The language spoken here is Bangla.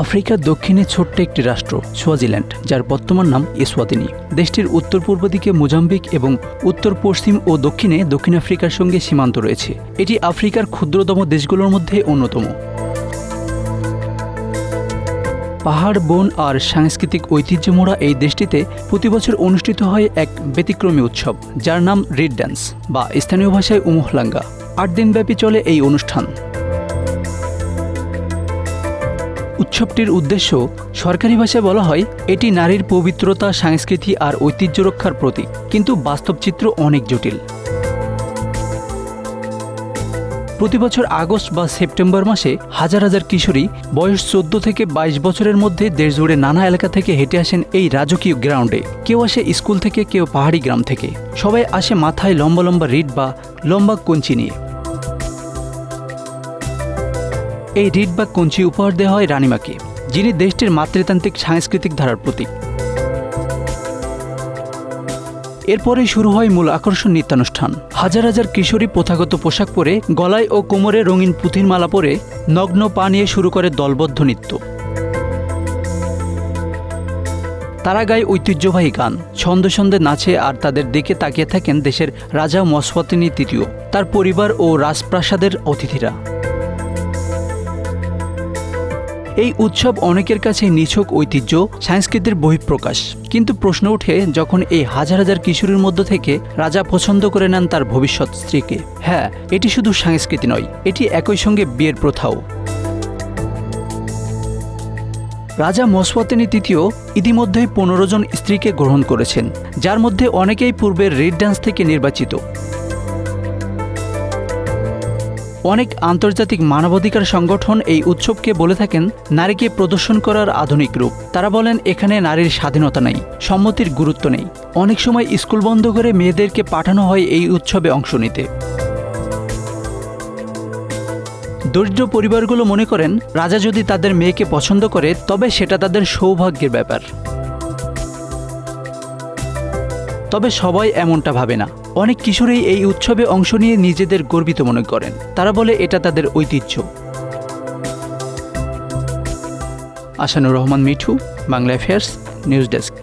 আফ্রিকার দক্ষিণে ছোট্ট একটি রাষ্ট্র সোয়াজিল্যান্ড, যার বর্তমান নাম এসওয়াতিনি। দেশটির উত্তর পূর্ব দিকে মোজাম্বিক এবং উত্তর পশ্চিম ও দক্ষিণে দক্ষিণ আফ্রিকার সঙ্গে সীমান্ত রয়েছে। এটি আফ্রিকার ক্ষুদ্রতম দেশগুলোর মধ্যে অন্যতম। পাহাড়, বন আর সাংস্কৃতিক ঐতিহ্য মোড়া এই দেশটিতে প্রতি বছর অনুষ্ঠিত হয় এক ব্যতিক্রমী উৎসব, যার নাম রিড ড্যান্স বা স্থানীয় ভাষায় উমহলাঙ্গা। 8 দিনব্যাপী চলে এই অনুষ্ঠান। উৎসবটির উদ্দেশ্য, সরকারি ভাষায় বলা হয়, এটি নারীর পবিত্রতা, সংস্কৃতি আর ঐতিহ্য রক্ষার প্রতীক, কিন্তু বাস্তব চিত্র অনেক জটিল। প্রতি বছর আগস্ট বা সেপ্টেম্বর মাসে হাজার হাজার কিশোরী বয়স 14 থেকে 22 বছরের মধ্যে দেশজুড়ে নানা এলাকা থেকে হেঁটে আসেন এই রাজকীয় গ্রাউন্ডে। কেউ আসে স্কুল থেকে, কেউ পাহাড়ি গ্রাম থেকে। সবাই আসে মাথায় লম্বা লম্বা রিড বা লম্বা কঞ্চি নিয়ে। এই রিড বা কঞ্চি উপহার দেওয়া হয় রানীমাকে, যিনি দেশটির মাতৃতান্ত্রিক সাংস্কৃতিক ধারার প্রতীক। এরপরেই শুরু হয় মূল আকর্ষণ, নৃত্যানুষ্ঠান। হাজার হাজার কিশোরী প্রথাগত পোশাক পরে, গলায় ও কোমরে রঙিন পুঁথির মালা পরে নগ্ন পা নিয়ে শুরু করে দলবদ্ধ নৃত্য। তারা গায় ঐতিহ্যবাহী গান, ছন্দে ছন্দে নাচে আর তাদের দিকে তাকিয়ে থাকেন দেশের রাজা মসওয়াতিনি তৃতীয়, তার পরিবার ও রাজপ্রাসাদের অতিথিরা। এই উৎসব অনেকের কাছে নিছক ঐতিহ্য, সংস্কৃতির বহিঃপ্রকাশ। কিন্তু প্রশ্ন ওঠে, যখন এই হাজার হাজার কিশোরীর মধ্য থেকে রাজা পছন্দ করে নেন তার ভবিষ্যৎ স্ত্রীকে। হ্যাঁ, এটি শুধু সংস্কৃতি নয়, এটি একই সঙ্গে বিয়ের প্রথাও। রাজা মসওয়াতিনি তৃতীয় ইতিমধ্যেই 15 জন স্ত্রীকে গ্রহণ করেছেন, যার মধ্যে অনেকেই পূর্বের রিড ড্যান্স থেকে নির্বাচিত। অনেক আন্তর্জাতিক মানবাধিকার সংগঠন এই উৎসবকে বলে থাকেন নারীকে প্রদর্শন করার আধুনিক রূপ। তারা বলেন, এখানে নারীর স্বাধীনতা নেই, সম্মতির গুরুত্ব নেই। অনেক সময় স্কুল বন্ধ করে মেয়েদেরকে পাঠানো হয় এই উৎসবে অংশ নিতে। দরিদ্র পরিবারগুলো মনে করেন, রাজা যদি তাদের মেয়েকে পছন্দ করে, তবে সেটা তাদের সৌভাগ্যের ব্যাপার। তবে সবাই এমনটা ভাবে না। অনেক কিশোরী এই উৎসবে অংশ নিয়ে নিজেদের গর্বিত মনে করেন। তারা বলে, এটা তাদের ঐতিহ্য। Ashanur Rahman Mithu, Bangla affairs, news desk.